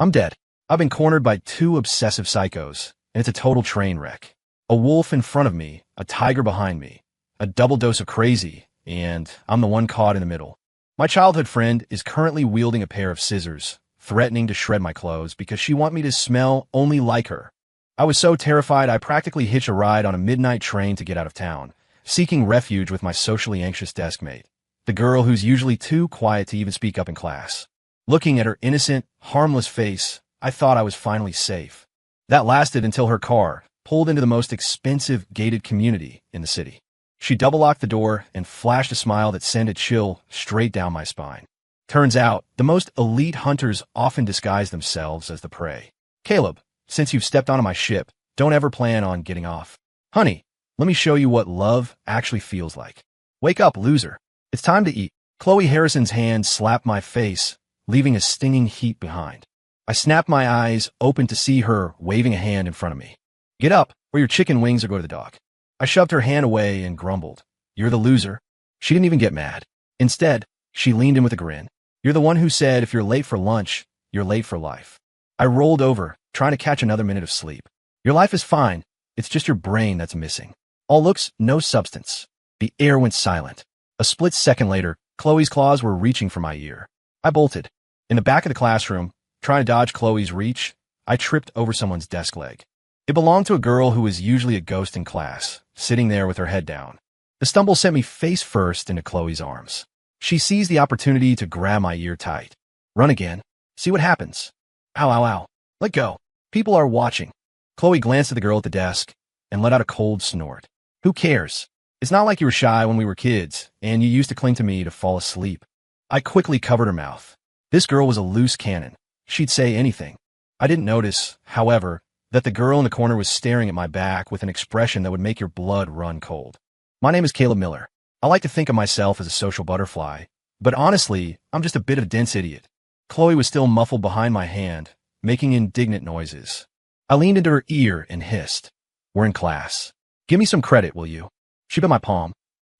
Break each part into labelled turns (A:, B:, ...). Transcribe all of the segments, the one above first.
A: I'm dead. I've been cornered by two obsessive psychos, and it's a total train wreck. A wolf in front of me, a tiger behind me, a double dose of crazy, and I'm the one caught in the middle. My childhood friend is currently wielding a pair of scissors, threatening to shred my clothes because she wants me to smell only like her. I was so terrified I practically hitched a ride on a midnight train to get out of town, seeking refuge with my socially anxious desk mate, the girl who's usually too quiet to even speak up in class. Looking at her innocent, harmless face, I thought I was finally safe. That lasted until her car pulled into the most expensive gated community in the city. She double-locked the door and flashed a smile that sent a chill straight down my spine. Turns out, the most elite hunters often disguise themselves as the prey. Caleb, since you've stepped onto my ship, don't ever plan on getting off. Honey, let me show you what love actually feels like. Wake up, loser. It's time to eat. Chloe Harrison's hand slapped my face, leaving a stinging heat behind. I snapped my eyes open to see her waving a hand in front of me. Get up, or your chicken wings will go to the dog. I shoved her hand away and grumbled. You're the loser. She didn't even get mad. Instead, she leaned in with a grin. You're the one who said if you're late for lunch, you're late for life. I rolled over, trying to catch another minute of sleep. Your life is fine. It's just your brain that's missing. All looks, no substance. The air went silent. A split second later, Chloe's claws were reaching for my ear. I bolted. In the back of the classroom, trying to dodge Chloe's reach, I tripped over someone's desk leg. It belonged to a girl who was usually a ghost in class, sitting there with her head down. The stumble sent me face first into Chloe's arms. She seized the opportunity to grab my ear tight. Run again. See what happens. Ow, ow, ow. Let go. People are watching. Chloe glanced at the girl at the desk and let out a cold snort. Who cares? It's not like you were shy when we were kids, and you used to cling to me to fall asleep. I quickly covered her mouth. This girl was a loose cannon. She'd say anything. I didn't notice, however, that the girl in the corner was staring at my back with an expression that would make your blood run cold. My name is Caleb Miller. I like to think of myself as a social butterfly, but honestly, I'm just a bit of a dense idiot. Chloe was still muffled behind my hand, making indignant noises. I leaned into her ear and hissed. We're in class. Give me some credit, will you? She bit my palm.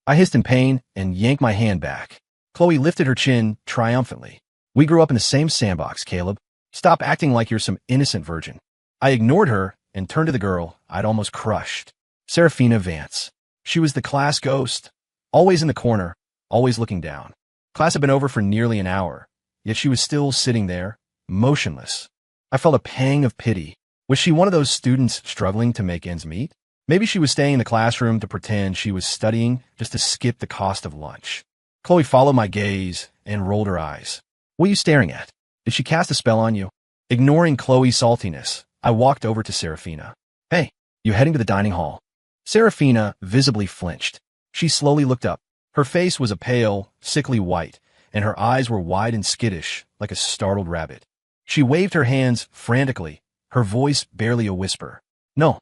A: I hissed in pain and yanked my hand back. Chloe lifted her chin triumphantly. We grew up in the same sandbox, Caleb. Stop acting like you're some innocent virgin. I ignored her and turned to the girl I'd almost crushed. Serafina Vance. She was the class ghost, always in the corner, always looking down. Class had been over for nearly an hour, yet she was still sitting there, motionless. I felt a pang of pity. Was she one of those students struggling to make ends meet? Maybe she was staying in the classroom to pretend she was studying just to skip the cost of lunch. Chloe followed my gaze and rolled her eyes. What are you staring at? Did she cast a spell on you? Ignoring Chloe's saltiness, I walked over to Serafina. Hey, you heading to the dining hall? Serafina visibly flinched. She slowly looked up. Her face was a pale, sickly white, and her eyes were wide and skittish, like a startled rabbit. She waved her hands frantically, her voice barely a whisper. No.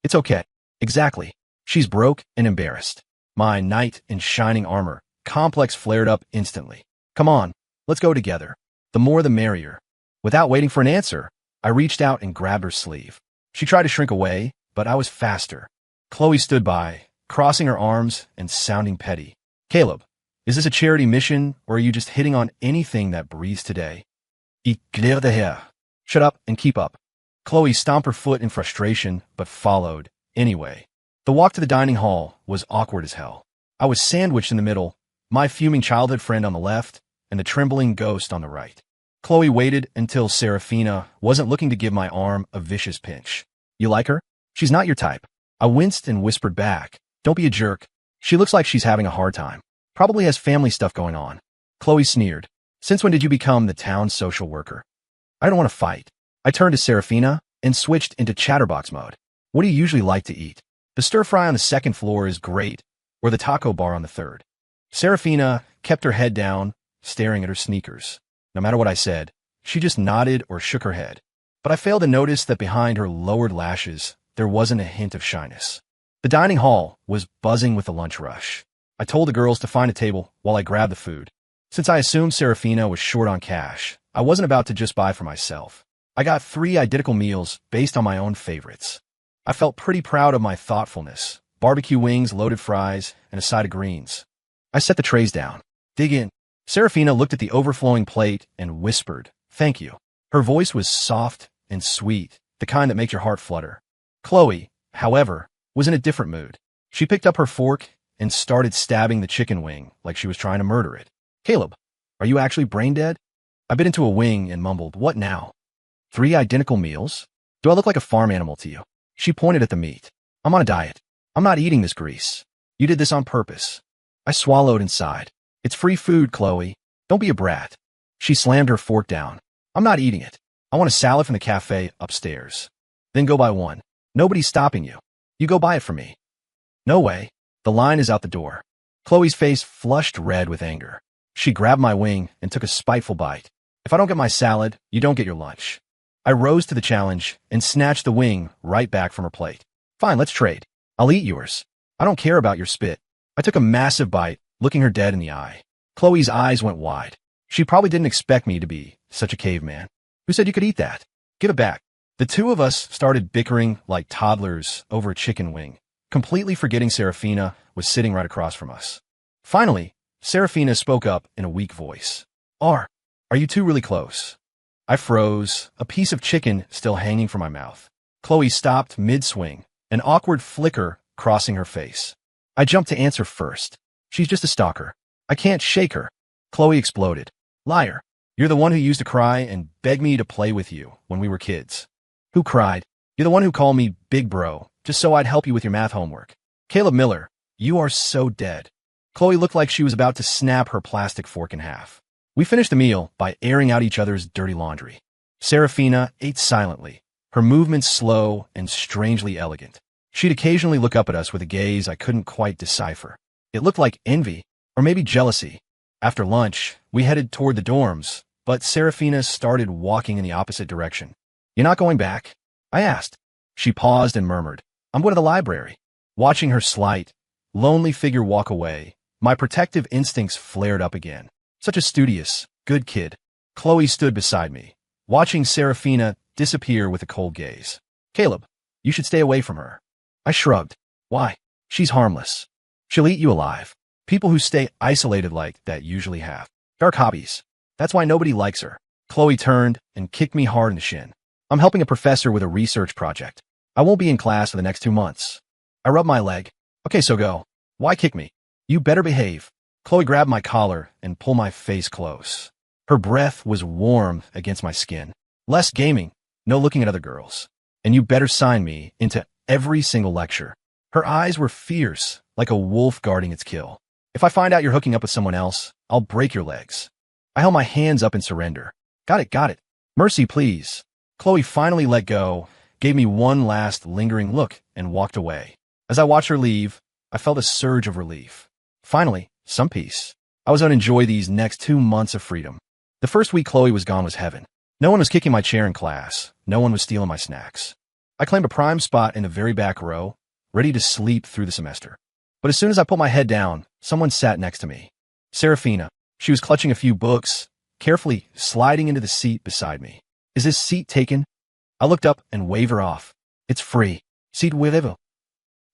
A: It's okay. Exactly. She's broke and embarrassed. My knight in shining armor complex flared up instantly. Come on, let's go together. The more the merrier. Without waiting for an answer, I reached out and grabbed her sleeve. She tried to shrink away, but I was faster. Chloe stood by, crossing her arms and sounding petty. Caleb, is this a charity mission, or are you just hitting on anything that breathes today? Éclair de hair. Shut up and keep up. Chloe stomped her foot in frustration, but followed, anyway. The walk to the dining hall was awkward as hell. I was sandwiched in the middle, my fuming childhood friend on the left, and the trembling ghost on the right. Chloe waited until Serafina wasn't looking to give my arm a vicious pinch. You like her? She's not your type. I winced and whispered back. Don't be a jerk. She looks like she's having a hard time. Probably has family stuff going on. Chloe sneered. Since when did you become the town social worker? I don't want to fight. I turned to Serafina and switched into chatterbox mode. What do you usually like to eat? The stir-fry on the second floor is great, or the taco bar on the third. Serafina kept her head down, staring at her sneakers. No matter what I said, she just nodded or shook her head. But I failed to notice that behind her lowered lashes, there wasn't a hint of shyness. The dining hall was buzzing with the lunch rush. I told the girls to find a table while I grabbed the food. Since I assumed Serafina was short on cash, I wasn't about to just buy for myself. I got 3 identical meals based on my own favorites. I felt pretty proud of my thoughtfulness. Barbecue wings, loaded fries, and a side of greens. I set the trays down. Dig in. Serafina looked at the overflowing plate and whispered, Thank you. Her voice was soft and sweet, the kind that makes your heart flutter. Chloe, however, was in a different mood. She picked up her fork and started stabbing the chicken wing like she was trying to murder it. Caleb, are you actually brain dead? I bit into a wing and mumbled, what now? 3 identical meals? Do I look like a farm animal to you? She pointed at the meat. I'm on a diet. I'm not eating this grease. You did this on purpose. I swallowed and sighed. It's free food, Chloe. Don't be a brat. She slammed her fork down. I'm not eating it. I want a salad from the cafe upstairs. Then go buy one. Nobody's stopping you. You go buy it for me. No way. The line is out the door. Chloe's face flushed red with anger. She grabbed my wing and took a spiteful bite. If I don't get my salad, you don't get your lunch. I rose to the challenge and snatched the wing right back from her plate. Fine, let's trade. I'll eat yours. I don't care about your spit. I took a massive bite, looking her dead in the eye. Chloe's eyes went wide. She probably didn't expect me to be such a caveman. Who said you could eat that? Give it back. The two of us started bickering like toddlers over a chicken wing, completely forgetting Serafina was sitting right across from us. Finally, Serafina spoke up in a weak voice. Are you two really close? I froze, a piece of chicken still hanging from my mouth. Chloe stopped mid-swing, an awkward flicker crossing her face. I jumped to answer first. She's just a stalker. I can't shake her. Chloe exploded. Liar. You're the one who used to cry and beg me to play with you when we were kids. Who cried? You're the one who called me big bro, just so I'd help you with your math homework. Caleb Miller, you are so dead. Chloe looked like she was about to snap her plastic fork in half. We finished the meal by airing out each other's dirty laundry. Serafina ate silently, her movements slow and strangely elegant. She'd occasionally look up at us with a gaze I couldn't quite decipher. It looked like envy, or maybe jealousy. After lunch, we headed toward the dorms, but Serafina started walking in the opposite direction. You're not going back? I asked. She paused and murmured, I'm going to the library. Watching her slight, lonely figure walk away, my protective instincts flared up again. Such a studious, good kid. Chloe stood beside me, watching Serafina disappear with a cold gaze. Caleb, you should stay away from her. I shrugged. Why? She's harmless. She'll eat you alive. People who stay isolated like that usually have dark hobbies. That's why nobody likes her. Chloe turned and kicked me hard in the shin. I'm helping a professor with a research project. I won't be in class for the next 2 months. I rubbed my leg. Okay, so go. Why kick me? You better behave. Chloe grabbed my collar and pulled my face close. Her breath was warm against my skin. Less gaming, no looking at other girls. And you better sign me into every single lecture. Her eyes were fierce, like a wolf guarding its kill. If I find out you're hooking up with someone else, I'll break your legs. I held my hands up in surrender. Got it. Mercy, please. Chloe finally let go, gave me one last lingering look, and walked away. As I watched her leave, I felt a surge of relief. Finally, some peace. I was going to enjoy these next 2 months of freedom. The first week Chloe was gone was heaven. No one was kicking my chair in class. No one was stealing my snacks. I claimed a prime spot in the very back row, ready to sleep through the semester. But as soon as I put my head down, someone sat next to me. Serafina. She was clutching a few books, carefully sliding into the seat beside me. Is this seat taken? I looked up and waved her off. It's free. Seat wherever.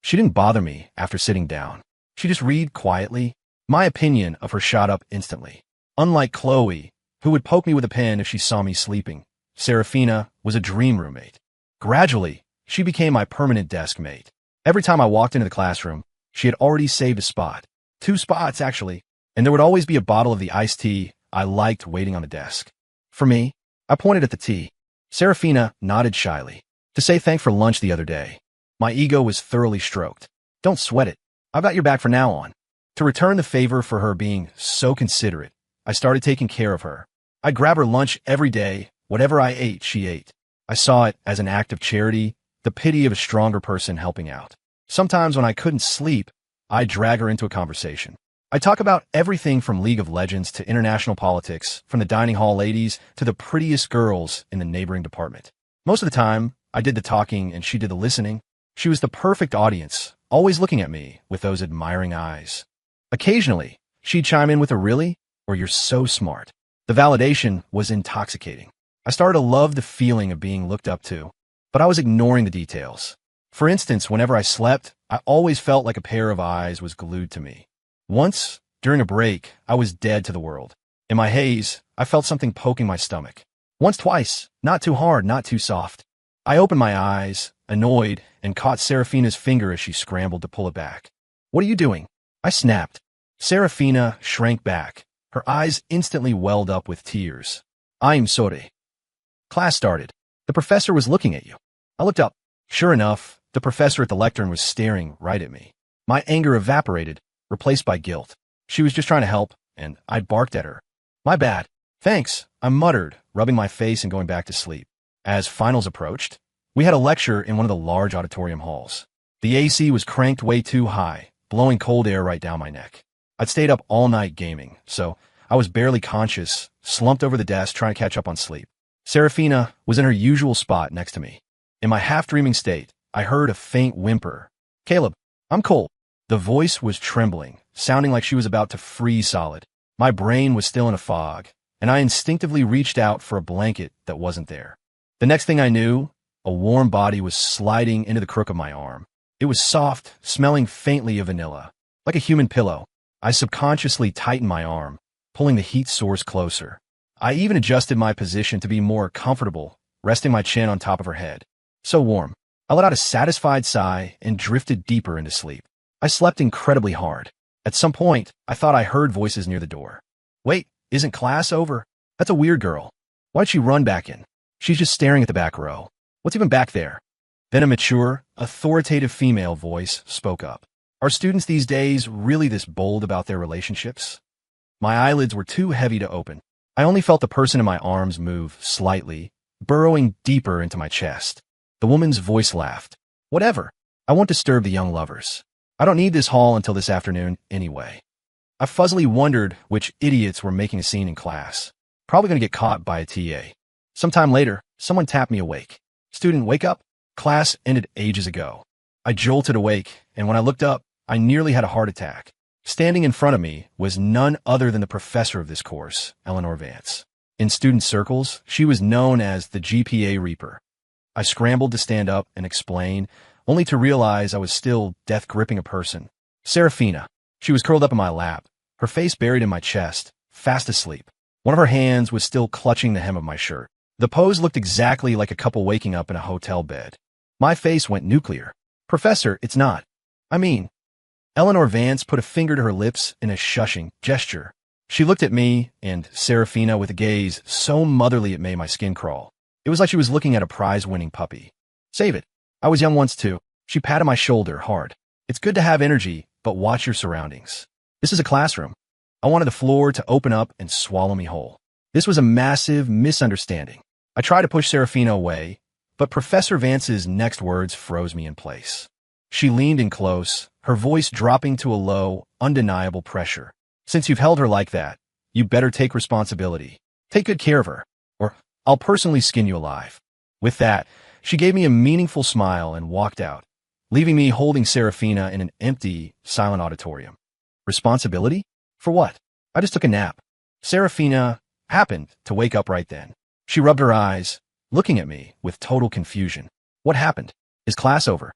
A: She didn't bother me after sitting down. She just read quietly. My opinion of her shot up instantly. Unlike Chloe, who would poke me with a pen if she saw me sleeping, Serafina was a dream roommate. Gradually, she became my permanent desk mate. Every time I walked into the classroom, she had already saved a spot. 2 spots, actually. And there would always be a bottle of the iced tea I liked waiting on the desk. For me, I pointed at the tea. Serafina nodded shyly. To say thanks for lunch the other day. My ego was thoroughly stroked. Don't sweat it. I've got your back from now on. To return the favor for her being so considerate, I started taking care of her. I'd grab her lunch every day. Whatever I ate, she ate. I saw it as an act of charity, the pity of a stronger person helping out. Sometimes when I couldn't sleep, I'd drag her into a conversation. I talk about everything from League of Legends to international politics, from the dining hall ladies to the prettiest girls in the neighboring department. Most of the time, I did the talking and she did the listening. She was the perfect audience, always looking at me with those admiring eyes. Occasionally, she'd chime in with a really, or you're so smart. The validation was intoxicating. I started to love the feeling of being looked up to, but I was ignoring the details. For instance, whenever I slept, I always felt like a pair of eyes was glued to me. Once, during a break, I was dead to the world. In my haze, I felt something poking my stomach. Once, twice. Not too hard, not too soft. I opened my eyes, annoyed, and caught Serafina's finger as she scrambled to pull it back. What are you doing? I snapped. Serafina shrank back. Her eyes instantly welled up with tears. I'm sorry. Class started. The professor was looking at you. I looked up. Sure enough, the professor at the lectern was staring right at me. My anger evaporated, replaced by guilt. She was just trying to help, and I barked at her. My bad. Thanks, I muttered, rubbing my face and going back to sleep. As finals approached, we had a lecture in one of the large auditorium halls. The AC was cranked way too high, blowing cold air right down my neck. I'd stayed up all night gaming, so I was barely conscious, slumped over the desk trying to catch up on sleep. Serafina was in her usual spot next to me. In my half-dreaming state, I heard a faint whimper. Caleb, I'm cold. The voice was trembling, sounding like she was about to freeze solid. My brain was still in a fog, and I instinctively reached out for a blanket that wasn't there. The next thing I knew, a warm body was sliding into the crook of my arm. It was soft, smelling faintly of vanilla, like a human pillow. I subconsciously tightened my arm, pulling the heat source closer. I even adjusted my position to be more comfortable, resting my chin on top of her head. So warm. I let out a satisfied sigh and drifted deeper into sleep. I slept incredibly hard. At some point, I thought I heard voices near the door. Wait, isn't class over? That's a weird girl. Why'd she run back in? She's just staring at the back row. What's even back there? Then a mature, authoritative female voice spoke up. Are students these days really this bold about their relationships? My eyelids were too heavy to open. I only felt the person in my arms move slightly, burrowing deeper into my chest. The woman's voice laughed. Whatever. I won't disturb the young lovers. I don't need this hall until this afternoon anyway. I fuzzily wondered which idiots were making a scene in class. Probably going to get caught by a TA. Sometime later, someone tapped me awake. Student, wake up. Class ended ages ago. I jolted awake, and when I looked up, I nearly had a heart attack. Standing in front of me was none other than the professor of this course, Eleanor Vance. In student circles, she was known as the GPA Reaper. I scrambled to stand up and explain, only to realize I was still death-gripping a person. Serafina. She was curled up in my lap, her face buried in my chest, fast asleep. One of her hands was still clutching the hem of my shirt. The pose looked exactly like a couple waking up in a hotel bed. My face went nuclear. Professor, it's not. I mean, Eleanor Vance put a finger to her lips in a shushing gesture. She looked at me and Serafina with a gaze so motherly it made my skin crawl. It was like she was looking at a prize-winning puppy. Save it. I was young once too. She patted my shoulder hard. It's good to have energy, but watch your surroundings. This is a classroom. I wanted the floor to open up and swallow me whole. This was a massive misunderstanding. I tried to push Serafina away, but Professor Vance's next words froze me in place. She leaned in close, her voice dropping to a low, undeniable pressure. Since you've held her like that, you better take responsibility. Take good care of her, or I'll personally skin you alive. With that, she gave me a meaningful smile and walked out, leaving me holding Serafina in an empty, silent auditorium. Responsibility? For what? I just took a nap. Serafina happened to wake up right then. She rubbed her eyes, looking at me with total confusion. What happened? Is class over?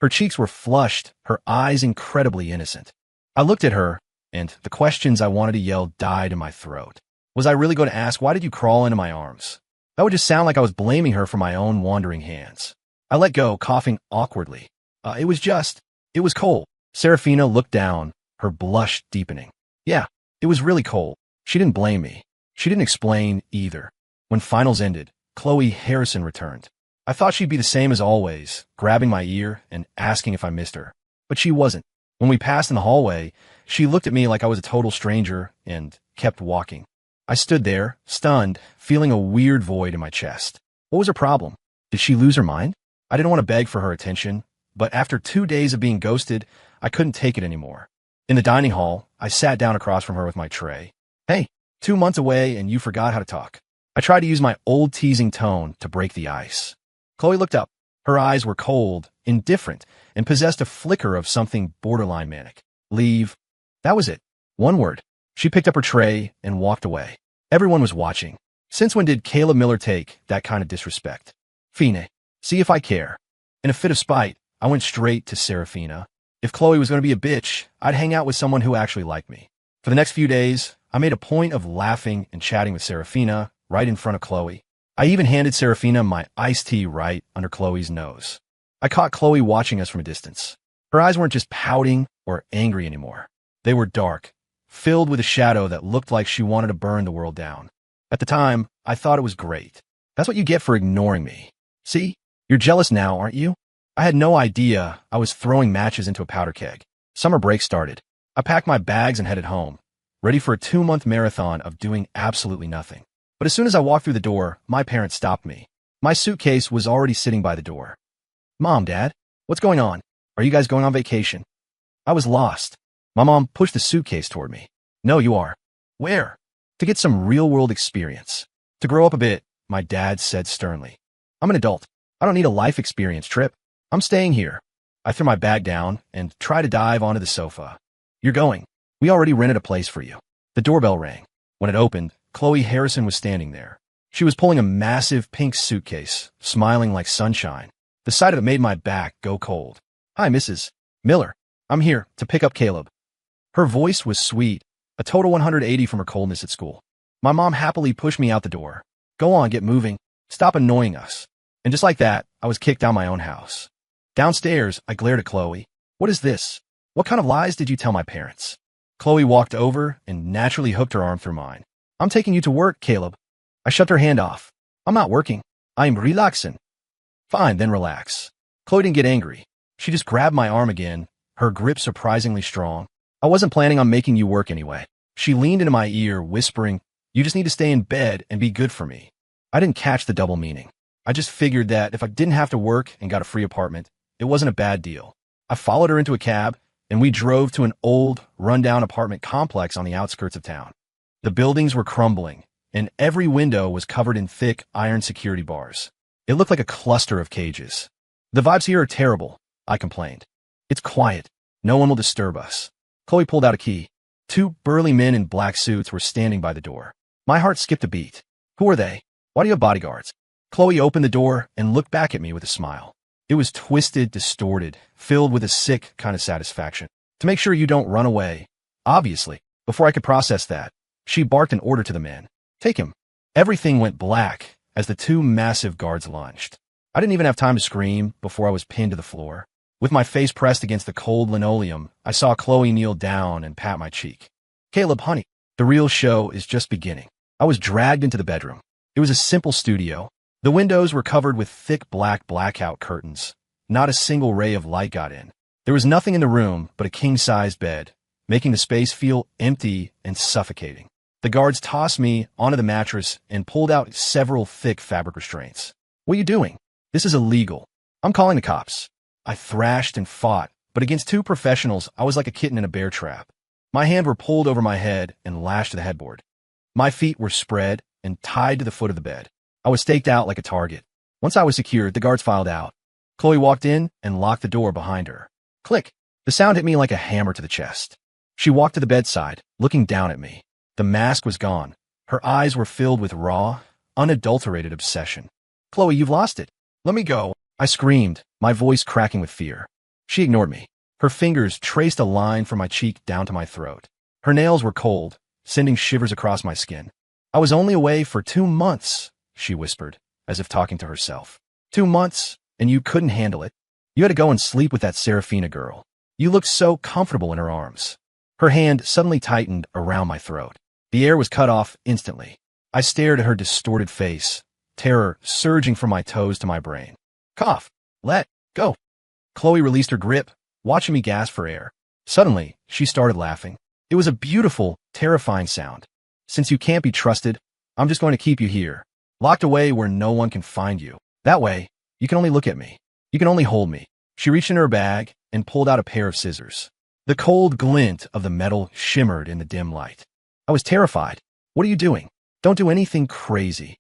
A: Her cheeks were flushed, her eyes incredibly innocent. I looked at her, and the questions I wanted to yell died in my throat. Was I really going to ask, why did you crawl into my arms? That would just sound like I was blaming her for my own wandering hands. I let go, coughing awkwardly. It was cold. Serafina looked down, her blush deepening. Yeah, it was really cold. She didn't blame me. She didn't explain either. When finals ended, Chloe Harrison returned. I thought she'd be the same as always, grabbing my ear and asking if I missed her. But she wasn't. When we passed in the hallway, she looked at me like I was a total stranger and kept walking. I stood there, stunned, feeling a weird void in my chest. What was her problem? Did she lose her mind? I didn't want to beg for her attention, but after 2 days of being ghosted, I couldn't take it anymore. In the dining hall, I sat down across from her with my tray. Hey, 2 months away and you forgot how to talk. I tried to use my old teasing tone to break the ice. Chloe looked up. Her eyes were cold, indifferent, and possessed a flicker of something borderline manic. Leave. That was it. One word. She picked up her tray and walked away. Everyone was watching. Since when did Caleb Miller take that kind of disrespect? Fine. See if I care. In a fit of spite, I went straight to Serafina. If Chloe was going to be a bitch, I'd hang out with someone who actually liked me. For the next few days, I made a point of laughing and chatting with Serafina right in front of Chloe. I even handed Serafina my iced tea right under Chloe's nose. I caught Chloe watching us from a distance. Her eyes weren't just pouting or angry anymore. They were dark, filled with a shadow that looked like she wanted to burn the world down. At the time, I thought it was great. That's what you get for ignoring me. See? You're jealous now, aren't you? I had no idea I was throwing matches into a powder keg. Summer break started. I packed my bags and headed home, ready for a 2-month marathon of doing absolutely nothing. But as soon as I walked through the door, my parents stopped me. My suitcase was already sitting by the door. Mom, Dad, what's going on? Are you guys going on vacation? I was lost. My mom pushed the suitcase toward me. No, you are. Where? To get some real-world experience. To grow up a bit, my dad said sternly. I'm an adult. I don't need a life experience trip. I'm staying here. I threw my bag down and tried to dive onto the sofa. You're going. We already rented a place for you. The doorbell rang. When it opened, Chloe Harrison was standing there. She was pulling a massive pink suitcase, smiling like sunshine. The sight of it made my back go cold. Hi, Mrs. Miller. I'm here to pick up Caleb. Her voice was sweet, a total 180 from her coldness at school. My mom happily pushed me out the door. Go on, get moving. Stop annoying us. And just like that, I was kicked out my own house. Downstairs, I glared at Chloe. What is this? What kind of lies did you tell my parents? Chloe walked over and naturally hooked her arm through mine. I'm taking you to work, Caleb. I shoved her hand off. I'm not working. I'm relaxing. Fine, then relax. Chloe didn't get angry. She just grabbed my arm again, her grip surprisingly strong. I wasn't planning on making you work anyway. She leaned into my ear, whispering, you just need to stay in bed and be good for me. I didn't catch the double meaning. I just figured that if I didn't have to work and got a free apartment, it wasn't a bad deal. I followed her into a cab, and we drove to an old, rundown apartment complex on the outskirts of town. The buildings were crumbling, and every window was covered in thick iron security bars. It looked like a cluster of cages. The vibes here are terrible, I complained. It's quiet. No one will disturb us. Chloe pulled out a key. 2 burly men in black suits were standing by the door. My heart skipped a beat. Who are they? Why do you have bodyguards? Chloe opened the door and looked back at me with a smile. It was twisted, distorted, filled with a sick kind of satisfaction. To make sure you don't run away. Obviously, before I could process that, she barked an order to the men. Take him. Everything went black as the 2 massive guards lunged. I didn't even have time to scream before I was pinned to the floor. With my face pressed against the cold linoleum, I saw Chloe kneel down and pat my cheek. Caleb, honey, the real show is just beginning. I was dragged into the bedroom. It was a simple studio. The windows were covered with thick black blackout curtains. Not a single ray of light got in. There was nothing in the room but a king-sized bed, making the space feel empty and suffocating. The guards tossed me onto the mattress and pulled out several thick fabric restraints. What are you doing? This is illegal. I'm calling the cops. I thrashed and fought, but against 2 professionals, I was like a kitten in a bear trap. My hands were pulled over my head and lashed to the headboard. My feet were spread and tied to the foot of the bed. I was staked out like a target. Once I was secured, the guards filed out. Chloe walked in and locked the door behind her. Click. The sound hit me like a hammer to the chest. She walked to the bedside, looking down at me. The mask was gone. Her eyes were filled with raw, unadulterated obsession. Chloe, you've lost it. Let me go. I screamed, my voice cracking with fear. She ignored me. Her fingers traced a line from my cheek down to my throat. Her nails were cold, sending shivers across my skin. I was only away for 2 months, she whispered, as if talking to herself. 2 months, and you couldn't handle it. You had to go and sleep with that Serafina girl. You looked so comfortable in her arms. Her hand suddenly tightened around my throat. The air was cut off instantly. I stared at her distorted face, terror surging from my toes to my brain. Cough. Let go. Chloe released her grip, watching me gasp for air. Suddenly, she started laughing. It was a beautiful, terrifying sound. Since you can't be trusted, I'm just going to keep you here, locked away where no one can find you. That way, you can only look at me. You can only hold me. She reached into her bag and pulled out a pair of scissors. The cold glint of the metal shimmered in the dim light. I was terrified. What are you doing? Don't do anything crazy.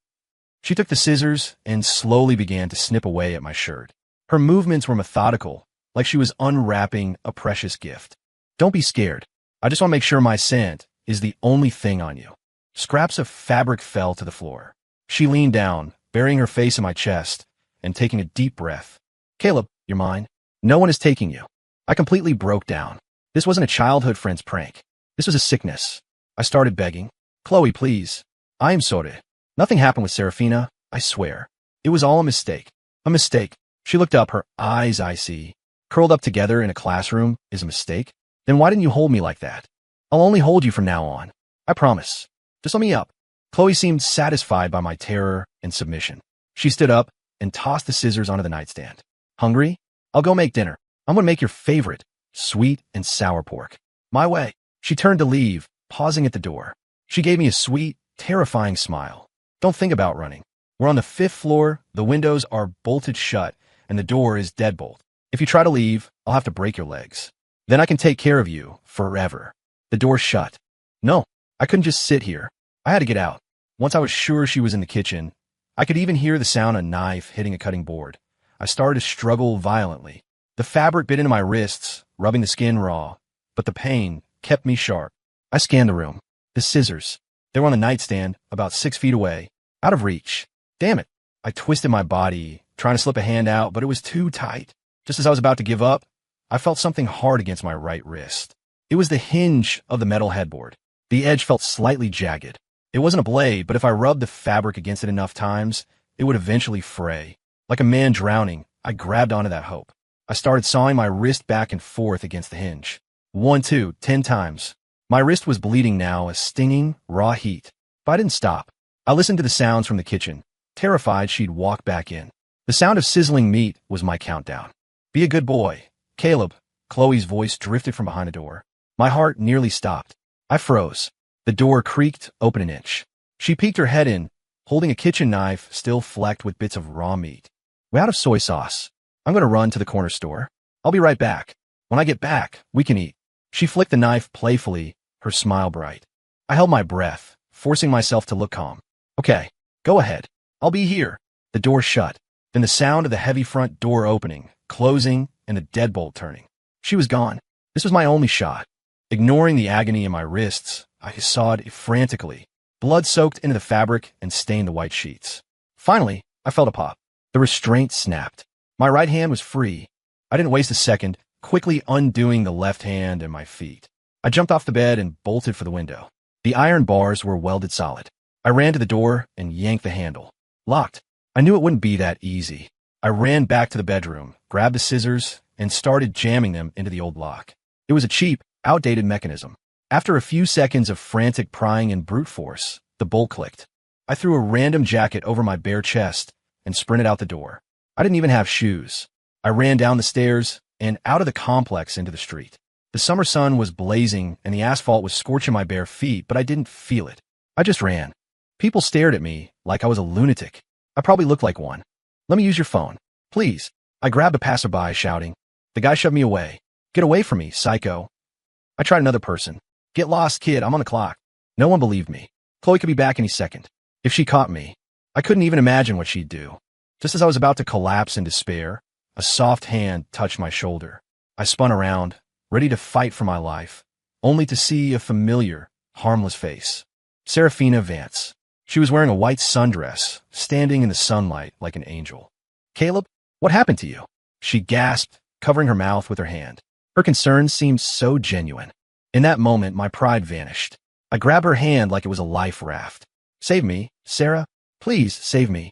A: She took the scissors and slowly began to snip away at my shirt. Her movements were methodical, like she was unwrapping a precious gift. Don't be scared. I just want to make sure my scent is the only thing on you. Scraps of fabric fell to the floor. She leaned down, burying her face in my chest and taking a deep breath. Caleb, you're mine. No one is taking you. I completely broke down. This wasn't a childhood friend's prank. This was a sickness. I started begging. Chloe, please. I am sorry. Nothing happened with Serafina. I swear. It was all a mistake. A mistake. She looked up, her eyes icy. Curled up together in a classroom is a mistake? Then why didn't you hold me like that? I'll only hold you from now on. I promise. Just let me up. Chloe seemed satisfied by my terror and submission. She stood up and tossed the scissors onto the nightstand. Hungry? I'll go make dinner. I'm going to make your favorite, sweet and sour pork. My way. She turned to leave, pausing at the door. She gave me a sweet, terrifying smile. Don't think about running. We're on the 5th floor, the windows are bolted shut, and the door is deadbolt. If you try to leave, I'll have to break your legs. Then I can take care of you forever. The door shut. No, I couldn't just sit here. I had to get out. Once I was sure she was in the kitchen, I could even hear the sound of a knife hitting a cutting board. I started to struggle violently. The fabric bit into my wrists, rubbing the skin raw, but the pain kept me sharp. I scanned the room. The scissors. They were on the nightstand, about 6 feet away, out of reach. Damn it. I twisted my body, trying to slip a hand out, but it was too tight. Just as I was about to give up, I felt something hard against my right wrist. It was the hinge of the metal headboard. The edge felt slightly jagged. It wasn't a blade, but if I rubbed the fabric against it enough times, it would eventually fray. Like a man drowning, I grabbed onto that hope. I started sawing my wrist back and forth against the hinge. 1, 2, 10 times. My wrist was bleeding now, a stinging, raw heat. But I didn't stop. I listened to the sounds from the kitchen, terrified she'd walk back in. The sound of sizzling meat was my countdown. Be a good boy. Caleb. Chloe's voice drifted from behind the door. My heart nearly stopped. I froze. The door creaked open an inch. She peeked her head in, holding a kitchen knife still flecked with bits of raw meat. We're out of soy sauce. I'm going to run to the corner store. I'll be right back. When I get back, we can eat. She flicked the knife playfully, her smile bright. I held my breath, forcing myself to look calm. Okay, go ahead. I'll be here. The door shut. Then the sound of the heavy front door opening, closing, and the deadbolt turning. She was gone. This was my only shot. Ignoring the agony in my wrists, I sawed frantically. Blood soaked into the fabric and stained the white sheets. Finally, I felt a pop. The restraint snapped. My right hand was free. I didn't waste a second, quickly undoing the left hand and my feet. I jumped off the bed and bolted for the window. The iron bars were welded solid. I ran to the door and yanked the handle. Locked. I knew it wouldn't be that easy. I ran back to the bedroom, grabbed the scissors, and started jamming them into the old lock. It was a cheap, outdated mechanism. After a few seconds of frantic prying and brute force, the bolt clicked. I threw a random jacket over my bare chest and sprinted out the door. I didn't even have shoes. I ran down the stairs and out of the complex into the street. The summer sun was blazing and the asphalt was scorching my bare feet, but I didn't feel it. I just ran. People stared at me like I was a lunatic. I probably looked like one. Let me use your phone. Please. I grabbed a passerby, shouting. The guy shoved me away. Get away from me, psycho. I tried another person. Get lost, kid. I'm on the clock. No one believed me. Chloe could be back any second. If she caught me, I couldn't even imagine what she'd do. Just as I was about to collapse in despair, a soft hand touched my shoulder. I spun around, ready to fight for my life, only to see a familiar, harmless face. Serafina Vance. She was wearing a white sundress, standing in the sunlight like an angel. Caleb, what happened to you? She gasped, covering her mouth with her hand. Her concern seemed so genuine. In that moment, my pride vanished. I grabbed her hand like it was a life raft. Save me, Sarah. Please save me.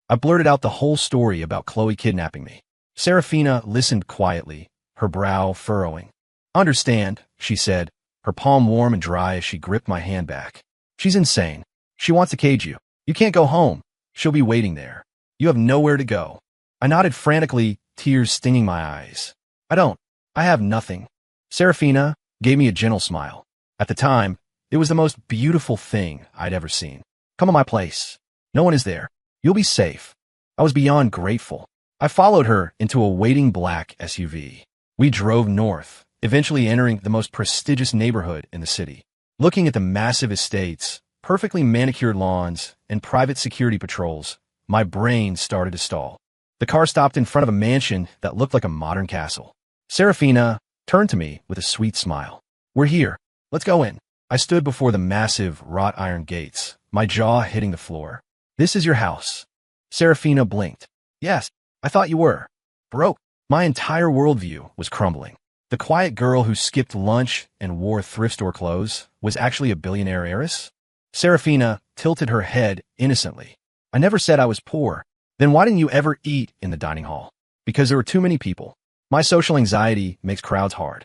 A: I blurted out the whole story about Chloe kidnapping me. Serafina listened quietly, her brow furrowing. Understand, she said, her palm warm and dry as she gripped my hand back. She's insane. She wants to cage you. You can't go home. She'll be waiting there. You have nowhere to go. I nodded frantically, tears stinging my eyes. I have nothing. Serafina gave me a gentle smile. At the time, it was the most beautiful thing I'd ever seen. Come to my place. No one is there. You'll be safe. I was beyond grateful. I followed her into a waiting black SUV. We drove north, eventually entering the most prestigious neighborhood in the city. Looking at the massive estates, perfectly manicured lawns, and private security patrols, my brain started to stall. The car stopped in front of a mansion that looked like a modern castle. Serafina turned to me with a sweet smile. We're here. Let's go in. I stood before the massive wrought iron gates, my jaw hitting the floor. This is your house. Serafina blinked. Yes, I thought you were. Broke. My entire worldview was crumbling. The quiet girl who skipped lunch and wore thrift store clothes was actually a billionaire heiress? Serafina tilted her head innocently. I never said I was poor. Then why didn't you ever eat in the dining hall? Because there were too many people. My social anxiety makes crowds hard.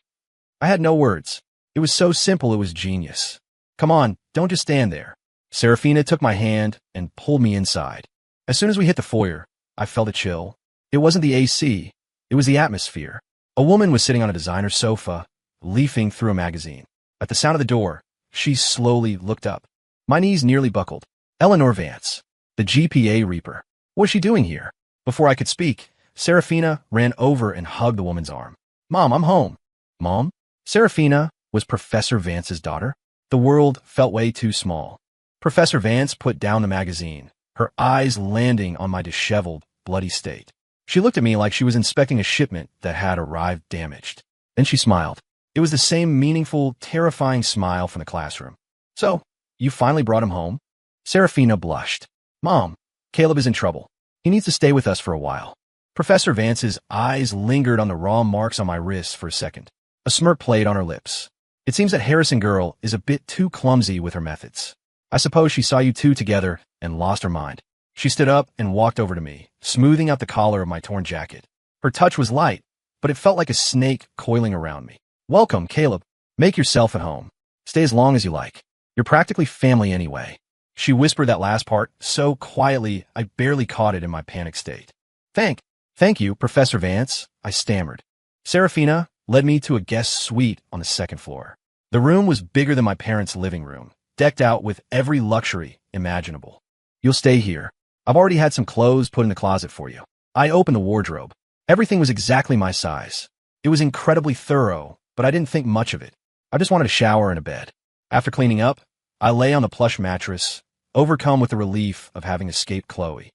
A: I had no words. It was so simple it was genius. Come on, don't just stand there. Serafina took my hand and pulled me inside. As soon as we hit the foyer, I felt a chill. It wasn't the AC, it was the atmosphere. A woman was sitting on a designer sofa, leafing through a magazine. At the sound of the door, she slowly looked up. My knees nearly buckled. Eleanor Vance, the GPA Reaper. What was she doing here? Before I could speak, Serafina ran over and hugged the woman's arm. Mom, I'm home. Mom? Serafina was Professor Vance's daughter. The world felt way too small. Professor Vance put down the magazine, her eyes landing on my disheveled, bloody state. She looked at me like she was inspecting a shipment that had arrived damaged. Then she smiled. It was the same meaningful, terrifying smile from the classroom. So, you finally brought him home? Serafina blushed. Mom, Caleb is in trouble. He needs to stay with us for a while. Professor Vance's eyes lingered on the raw marks on my wrists for a second. A smirk played on her lips. It seems that Harrison girl is a bit too clumsy with her methods. I suppose she saw you two together and lost her mind. She stood up and walked over to me, smoothing out the collar of my torn jacket. Her touch was light, but it felt like a snake coiling around me. Welcome, Caleb. Make yourself at home. Stay as long as you like. You're practically family anyway. She whispered that last part so quietly I barely caught it in my panic state. Thank you, Professor Vance, I stammered. Serafina led me to a guest suite on the second floor. The room was bigger than my parents' living room, decked out with every luxury imaginable. You'll stay here. I've already had some clothes put in the closet for you. I opened the wardrobe. Everything was exactly my size. It was incredibly thorough, but I didn't think much of it. I just wanted a shower and a bed. After cleaning up, I lay on the plush mattress, overcome with the relief of having escaped Chloe.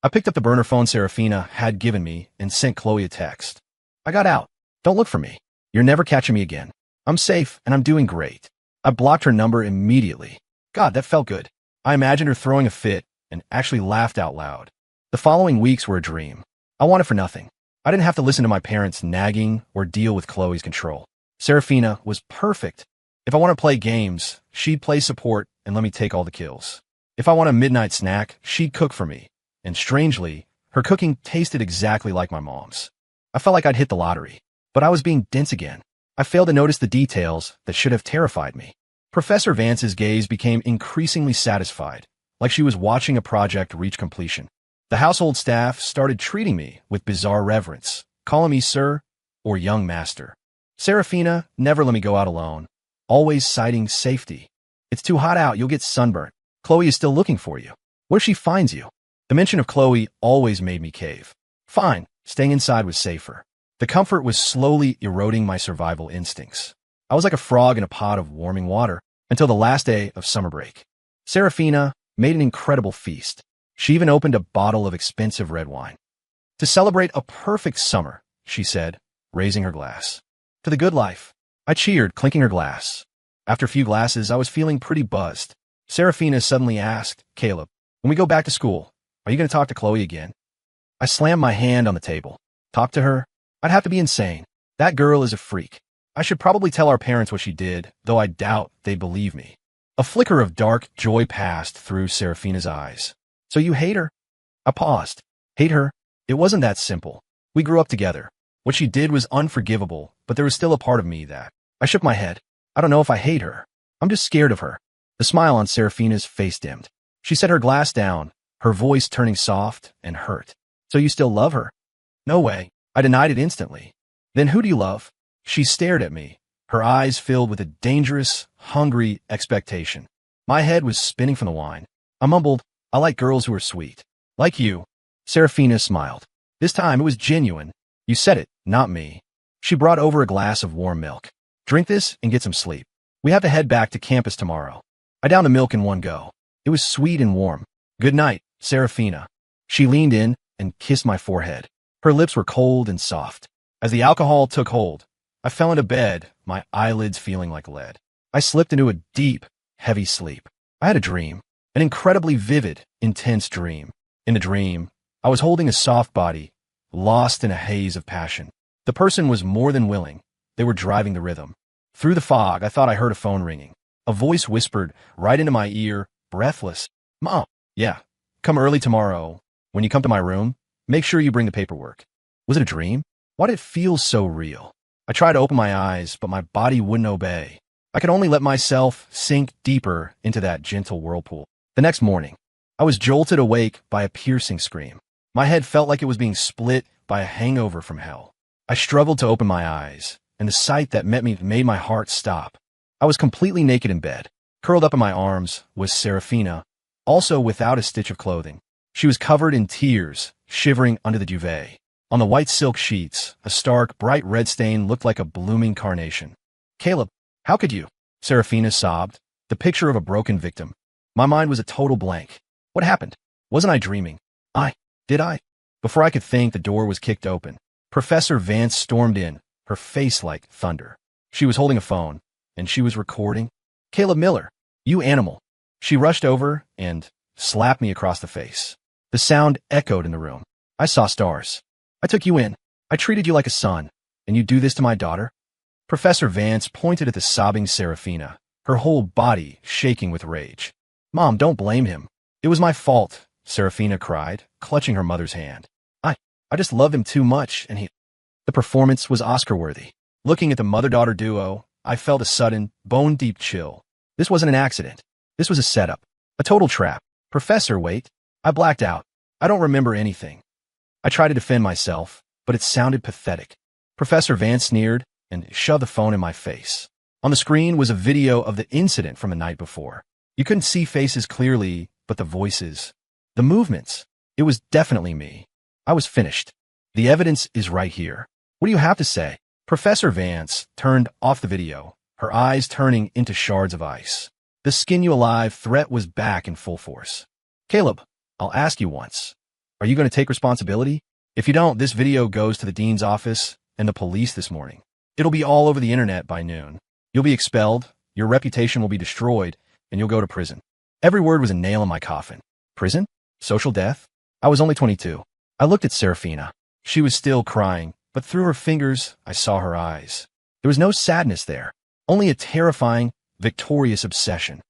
A: I picked up the burner phone Serafina had given me and sent Chloe a text. I got out. Don't look for me. You're never catching me again. I'm safe and I'm doing great. I blocked her number immediately. God, that felt good. I imagined her throwing a fit and actually laughed out loud. The following weeks were a dream. I wanted for nothing. I didn't have to listen to my parents nagging or deal with Chloe's control. Serafina was perfect. If I want to play games, she'd play support and let me take all the kills. If I want a midnight snack, she'd cook for me. And strangely, her cooking tasted exactly like my mom's. I felt like I'd hit the lottery, but I was being dense again. I failed to notice the details that should have terrified me. Professor Vance's gaze became increasingly satisfied, like she was watching a project reach completion. The household staff started treating me with bizarre reverence, calling me sir or young master. Serafina never let me go out alone, always citing safety. It's too hot out, you'll get sunburnt. Chloe is still looking for you. What if she finds you? The mention of Chloe always made me cave. Fine, staying inside was safer. The comfort was slowly eroding my survival instincts. I was like a frog in a pot of warming water until the last day of summer break. Serafina made an incredible feast. She even opened a bottle of expensive red wine. To celebrate a perfect summer, she said, raising her glass. To the good life. I cheered, clinking her glass. After a few glasses, I was feeling pretty buzzed. Serafina suddenly asked, Caleb, when we go back to school, are you going to talk to Chloe again? I slammed my hand on the table. Talk to her? I'd have to be insane. That girl is a freak. I should probably tell our parents what she did, though I doubt they'd believe me. A flicker of dark joy passed through Serafina's eyes. So you hate her? I paused. Hate her? It wasn't that simple. We grew up together. What she did was unforgivable, but there was still a part of me that... I shook my head. I don't know if I hate her. I'm just scared of her. The smile on Serafina's face dimmed. She set her glass down, her voice turning soft and hurt. So you still love her? No way. I denied it instantly. Then who do you love? She stared at me, her eyes filled with a dangerous, hungry expectation. My head was spinning from the wine. I mumbled, I like girls who are sweet. Like you. Serafina smiled. This time it was genuine. You said it, not me. She brought over a glass of warm milk. Drink this and get some sleep. We have to head back to campus tomorrow. I downed the milk in one go. It was sweet and warm. Good night, Serafina. She leaned in and kissed my forehead. Her lips were cold and soft. As the alcohol took hold, I fell into bed, my eyelids feeling like lead. I slipped into a deep, heavy sleep. I had a dream, an incredibly vivid, intense dream. In the dream, I was holding a soft body, lost in a haze of passion. The person was more than willing. They were driving the rhythm. Through the fog, I thought I heard a phone ringing. A voice whispered right into my ear, breathless. Mom. Yeah. Come early tomorrow. When you come to my room, make sure you bring the paperwork. Was it a dream? Why did it feel so real? I tried to open my eyes, but my body wouldn't obey. I could only let myself sink deeper into that gentle whirlpool. The next morning, I was jolted awake by a piercing scream. My head felt like it was being split by a hangover from hell. I struggled to open my eyes, and the sight that met me made my heart stop. I was completely naked in bed. Curled up in my arms was Serafina, also without a stitch of clothing. She was covered in tears, shivering under the duvet. On the white silk sheets, a stark, bright red stain looked like a blooming carnation. Caleb, how could you? Serafina sobbed, the picture of a broken victim. My mind was a total blank. What happened? Wasn't I dreaming? Did I? Before I could think, the door was kicked open. Professor Vance stormed in, her face like thunder. She was holding a phone, and she was recording. Caleb Miller, you animal. She rushed over and slapped me across the face. The sound echoed in the room. I saw stars. I took you in. I treated you like a son, and you do this to my daughter? Professor Vance pointed at the sobbing Serafina, her whole body shaking with rage. Mom, don't blame him. It was my fault, Serafina cried, clutching her mother's hand. I just loved him too much, and The performance was Oscar-worthy. Looking at the mother-daughter duo, I felt a sudden, bone-deep chill. This wasn't an accident. This was a setup. A total trap. Professor, wait. I blacked out. I don't remember anything. I tried to defend myself, but it sounded pathetic. Professor Vance sneered and shoved the phone in my face. On the screen was a video of the incident from the night before. You couldn't see faces clearly, but the voices, the movements. It was definitely me. I was finished. The evidence is right here. What do you have to say? Professor Vance turned off the video, her eyes turning into shards of ice. The skin you alive threat was back in full force. Caleb, I'll ask you once. Are you going to take responsibility? If you don't, this video goes to the dean's office and the police this morning. It'll be all over the internet by noon. You'll be expelled, your reputation will be destroyed, and you'll go to prison. Every word was a nail in my coffin. Prison? Social death? I was only 22. I looked at Serafina. She was still crying, but through her fingers, I saw her eyes. There was no sadness there, only a terrifying, victorious obsession.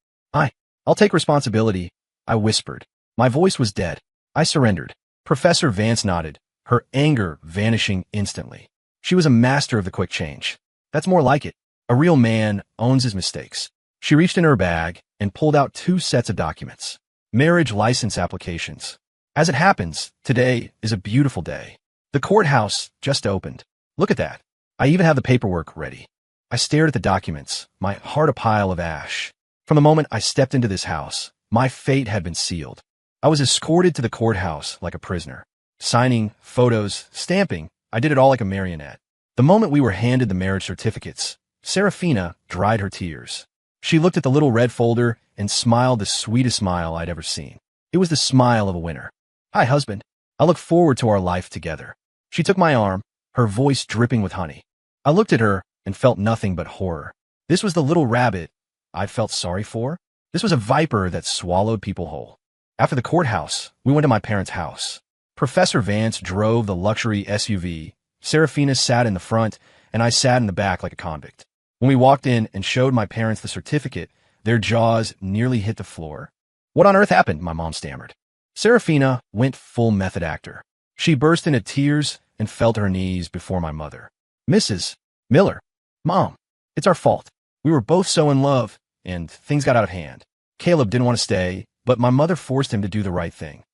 A: I'll take responsibility, I whispered. My voice was dead. I surrendered. Professor Vance nodded, her anger vanishing instantly. She was a master of the quick change. That's more like it. A real man owns his mistakes. She reached in her bag and pulled out 2 sets of documents. Marriage license applications. As it happens, today is a beautiful day. The courthouse just opened. Look at that. I even have the paperwork ready. I stared at the documents, my heart a pile of ash. From the moment I stepped into this house, my fate had been sealed. I was escorted to the courthouse like a prisoner. Signing, photos, stamping, I did it all like a marionette. The moment we were handed the marriage certificates, Serafina dried her tears. She looked at the little red folder and smiled the sweetest smile I'd ever seen. It was the smile of a winner. Hi, husband. I look forward to our life together. She took my arm, her voice dripping with honey. I looked at her and felt nothing but horror. This was the little rabbit I felt sorry for. This was a viper that swallowed people whole. After the courthouse, we went to my parents' house. Professor Vance drove the luxury SUV. Serafina sat in the front, and I sat in the back like a convict. When we walked in and showed my parents the certificate, their jaws nearly hit the floor. What on earth happened? My mom stammered. Serafina went full method actor. She burst into tears and fell to her knees before my mother. Mrs. Miller, Mom, it's our fault. We were both so in love, and things got out of hand. Caleb didn't want to stay, but my mother forced him to do the right thing.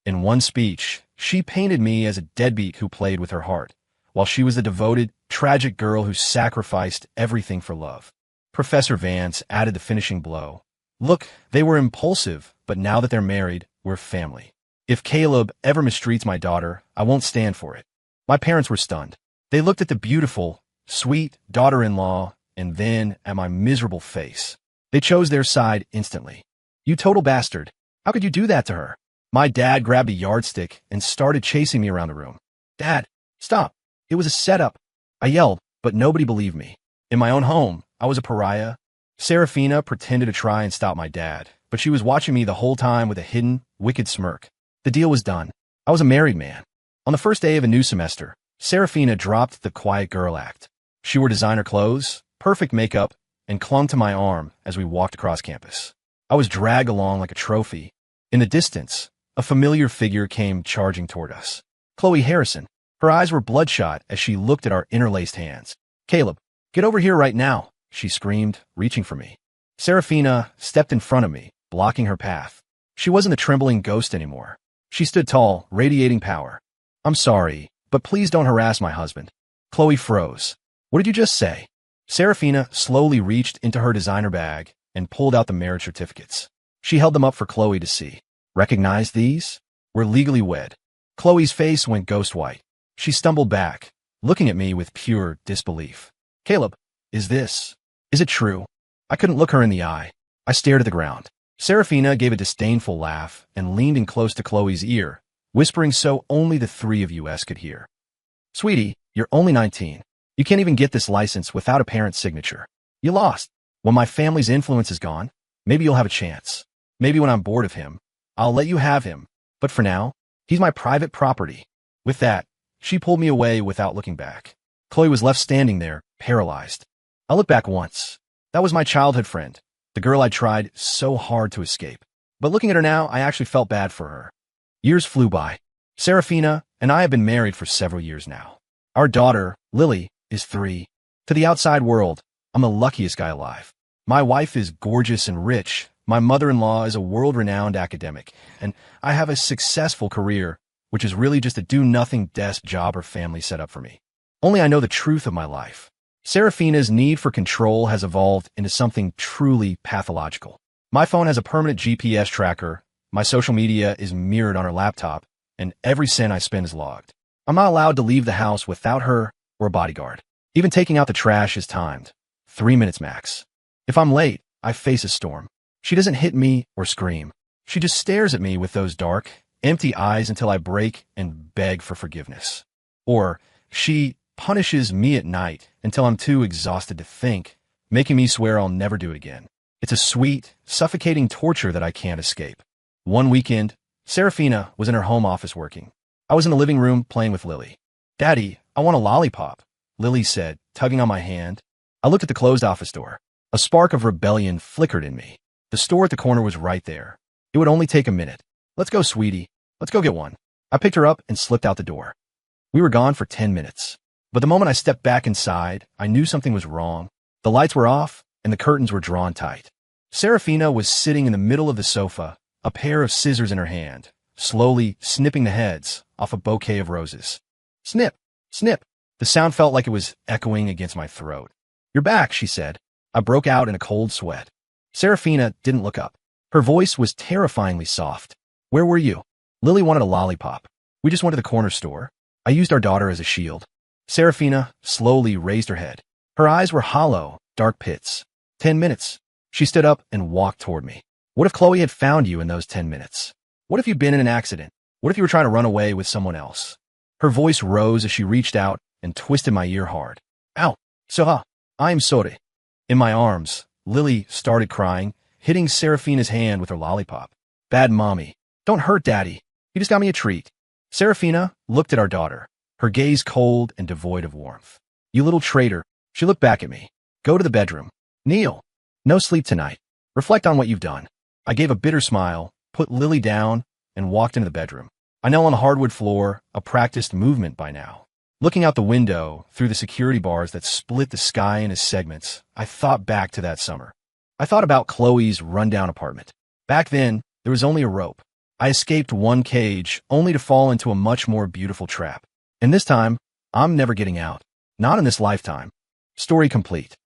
A: In one speech, she painted me as a deadbeat who played with her heart, while she was the devoted, tragic girl who sacrificed everything for love. Professor Vance added the finishing blow. Look, they were impulsive, but now that they're married, we're family. If Caleb ever mistreats my daughter, I won't stand for it. My parents were stunned. They looked at the beautiful, sweet daughter-in-law and then at my miserable face. They chose their side instantly. You total bastard. How could you do that to her? My dad grabbed a yardstick and started chasing me around the room. Dad, stop. It was a setup. I yelled, but nobody believed me. In my own home, I was a pariah. Serafina pretended to try and stop my dad, but she was watching me the whole time with a hidden, wicked smirk. The deal was done. I was a married man. On the first day of a new semester, Serafina dropped the quiet girl act. She wore designer clothes, perfect makeup, and clung to my arm as we walked across campus. I was dragged along like a trophy. In the distance, A familiar figure came charging toward us. Chloe Harrison. Her eyes were bloodshot as she looked at our interlaced hands. "Caleb, get over here right now," she screamed, reaching for me. Serafina stepped in front of me, blocking her path. She wasn't a trembling ghost anymore. She stood tall, radiating power. "I'm sorry, but please don't harass my husband." Chloe froze. "What did you just say?" Serafina slowly reached into her designer bag and pulled out the marriage certificates. She held them up for Chloe to see. "Recognize these? We're legally wed." Chloe's face went ghost white. She stumbled back, looking at me with pure disbelief. "Caleb, is it true?" I couldn't look her in the eye. I stared at the ground. Serafina gave a disdainful laugh and leaned in close to Chloe's ear, whispering so only the three of us could hear. "Sweetie, you're only 19. You can't even get this license without a parent's signature. You lost. When my family's influence is gone, maybe you'll have a chance. Maybe when I'm bored of him, I'll let you have him. But for now, he's my private property." With that, she pulled me away without looking back. Chloe was left standing there, paralyzed. I looked back once. That was my childhood friend, the girl I tried so hard to escape. But looking at her now, I actually felt bad for her. Years flew by. Serafina and I have been married for several years now. Our daughter, Lily, is 3. To the outside world, I'm the luckiest guy alive. My wife is gorgeous and rich. My mother-in-law is a world-renowned academic, and I have a successful career, which is really just a do-nothing desk job her family set up for me. Only I know the truth of my life. Serafina's need for control has evolved into something truly pathological. My phone has a permanent GPS tracker, my social media is mirrored on her laptop, and every cent I spend is logged. I'm not allowed to leave the house without her or a bodyguard. Even taking out the trash is timed. 3 minutes max. If I'm late, I face a storm. She doesn't hit me or scream. She just stares at me with those dark, empty eyes until I break and beg for forgiveness. Or she punishes me at night until I'm too exhausted to think, making me swear I'll never do it again. It's a sweet, suffocating torture that I can't escape. One weekend, Serafina was in her home office working. I was in the living room playing with Lily. "Daddy, I want a lollipop," Lily said, tugging on my hand. I looked at the closed office door. A spark of rebellion flickered in me. The store at the corner was right there. It would only take a minute. "Let's go, sweetie. Let's go get one." I picked her up and slipped out the door. We were gone for 10 minutes. But the moment I stepped back inside, I knew something was wrong. The lights were off, and the curtains were drawn tight. Serafina was sitting in the middle of the sofa, a pair of scissors in her hand, slowly snipping the heads off a bouquet of roses. Snip, snip. The sound felt like it was echoing against my throat. "You're back," she said. I broke out in a cold sweat. Serafina didn't look up. Her voice was terrifyingly soft. "Where were you?" "Lily wanted a lollipop. We just went to the corner store. I used our daughter as a shield." Serafina slowly raised her head. Her eyes were hollow, dark pits. 10 minutes. She stood up and walked toward me. "What if Chloe had found you in those 10 minutes? What if you'd been in an accident? What if you were trying to run away with someone else?" Her voice rose as she reached out and twisted my ear hard. "Ow, I'm sorry." In my arms, Lily started crying, hitting Serafina's hand with her lollipop. "Bad mommy. Don't hurt daddy. He just got me a treat." Serafina looked at our daughter, her gaze cold and devoid of warmth. "You little traitor." She looked back at me. "Go to the bedroom. Kneel. No sleep tonight. Reflect on what you've done." I gave a bitter smile, put Lily down, and walked into the bedroom. I knelt on the hardwood floor, a practiced movement by now. Looking out the window, through the security bars that split the sky into segments, I thought back to that summer. I thought about Chloe's rundown apartment. Back then, there was only a rope. I escaped one cage, only to fall into a much more beautiful trap. And this time, I'm never getting out. Not in this lifetime. Story complete.